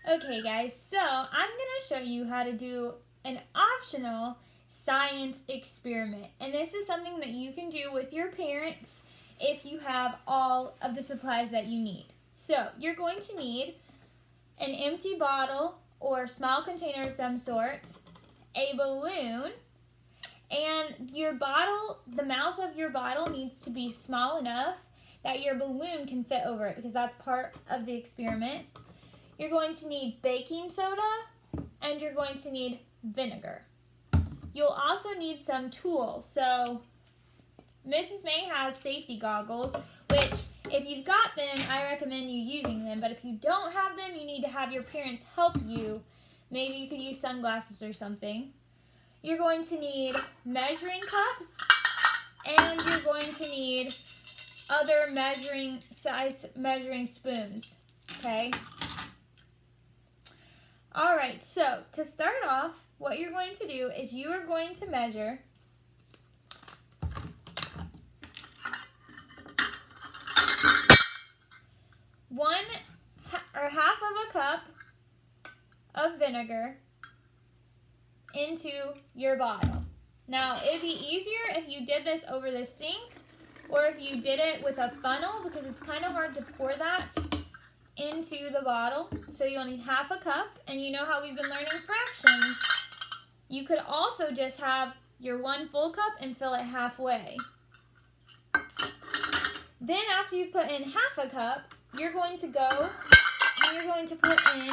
Okay guys, so I'm going to show you how to do an optional science experiment. And this is something that you can do with your parents if you have all of the supplies that you need. So you're going to need an empty bottle or small container of some sort, a balloon, and your bottle, the mouth of your bottle needs to be small enough that your balloon can fit over it because that's part of the experiment. You're going to need baking soda and you're going to need vinegar. You'll also need some tools. So Mrs. May has safety goggles, which if you've got them, I recommend you using them. But if you don't have them, you need to have your parents help you. Maybe you could use sunglasses or something. You're going to need measuring cups and you're going to need other measuring spoons, okay? All right, so to start off, what you're going to do is you are going to measure half of a cup of vinegar into your bottle. Now, it'd be easier if you did this over the sink or if you did it with a funnel because it's kind of hard to pour that into the bottle. So you'll need half a cup, and you know how we've been learning fractions. You could also just have your one full cup and fill it halfway. Then after you've put in half a cup, you're going to go and you're going to put in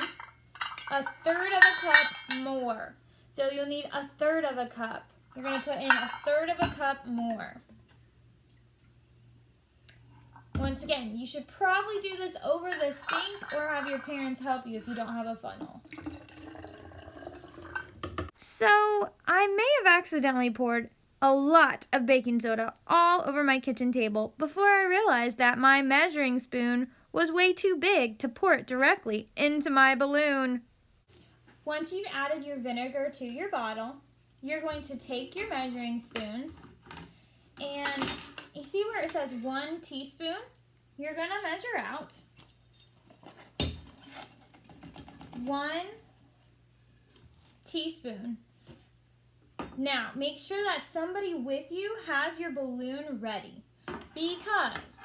a third of a cup more. So you'll need a third of a cup. You're going to put in a third of a cup more. Once again, you should probably do this over the sink or have your parents help you if you don't have a funnel. So, I may have accidentally poured a lot of baking soda all over my kitchen table before I realized that my measuring spoon was way too big to pour it directly into my balloon. Once you've added your vinegar to your bottle, you're going to take your measuring spoons and you see where it says 1 teaspoon? You're going to measure out 1 teaspoon. Now, make sure that somebody with you has your balloon ready because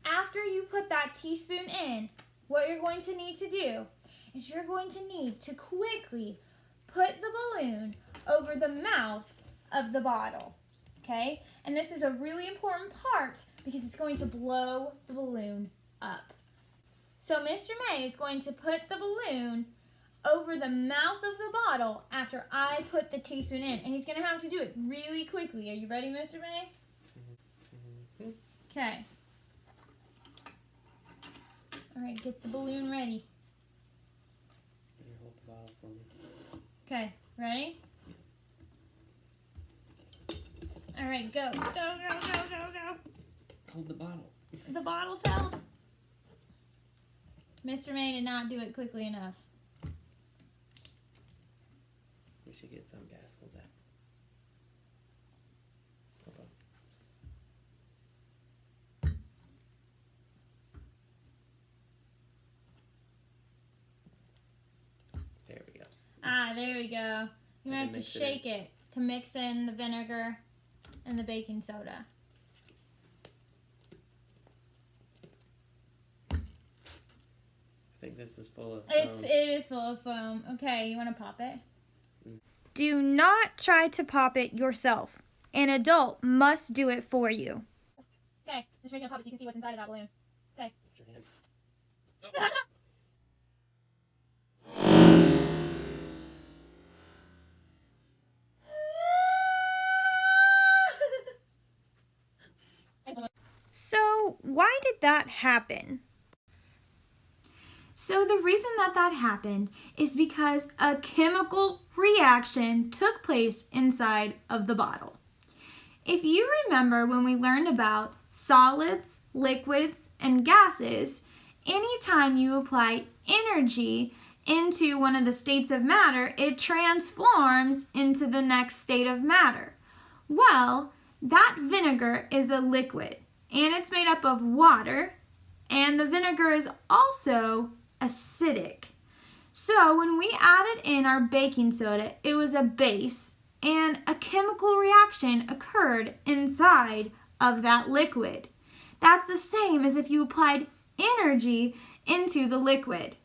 after you put that teaspoon in, what you're going to need to do is you're going to need to quickly put the balloon over the mouth of the bottle. Okay, and this is a really important part because it's going to blow the balloon up. So Mr. May is going to put the balloon over the mouth of the bottle after I put the teaspoon in, and he's going to have to do it really quickly. Are you ready, Mr. May? Okay. All right, get the balloon ready. Hold the bottle for me. Okay, ready? All right, go. Go, go, go, go, go. Hold the bottle. The bottle's held. Mr. May did not do it quickly enough. We should get some gas. Hold that. Hold on. There we go. Ah, there we go. You have to shake it to mix in the vinegar and the baking soda. I think this is full of foam. It is full of foam. Okay, you want to pop it? Do not try to pop it yourself. An adult must do it for you. Okay, just raise your pop it so you can see what's inside of that balloon. Okay. Put your hands. So, why did that happen? So the reason that happened is because a chemical reaction took place inside of the bottle. If you remember when we learned about solids, liquids, and gases, anytime you apply energy into one of the states of matter, it transforms into the next state of matter. Well, that vinegar is a liquid, and it's made up of water, and the vinegar is also acidic. So when we added in our baking soda, it was a base, and a chemical reaction occurred inside of that liquid. That's the same as if you applied energy into the liquid.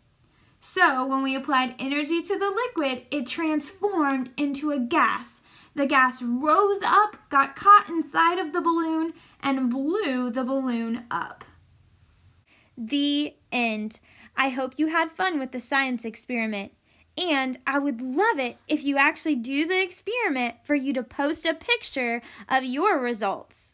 So when we applied energy to the liquid, it transformed into a gas. The gas rose up, got caught inside of the balloon, and blew the balloon up. The end. I hope you had fun with the science experiment. And I would love it if you actually do the experiment for you to post a picture of your results.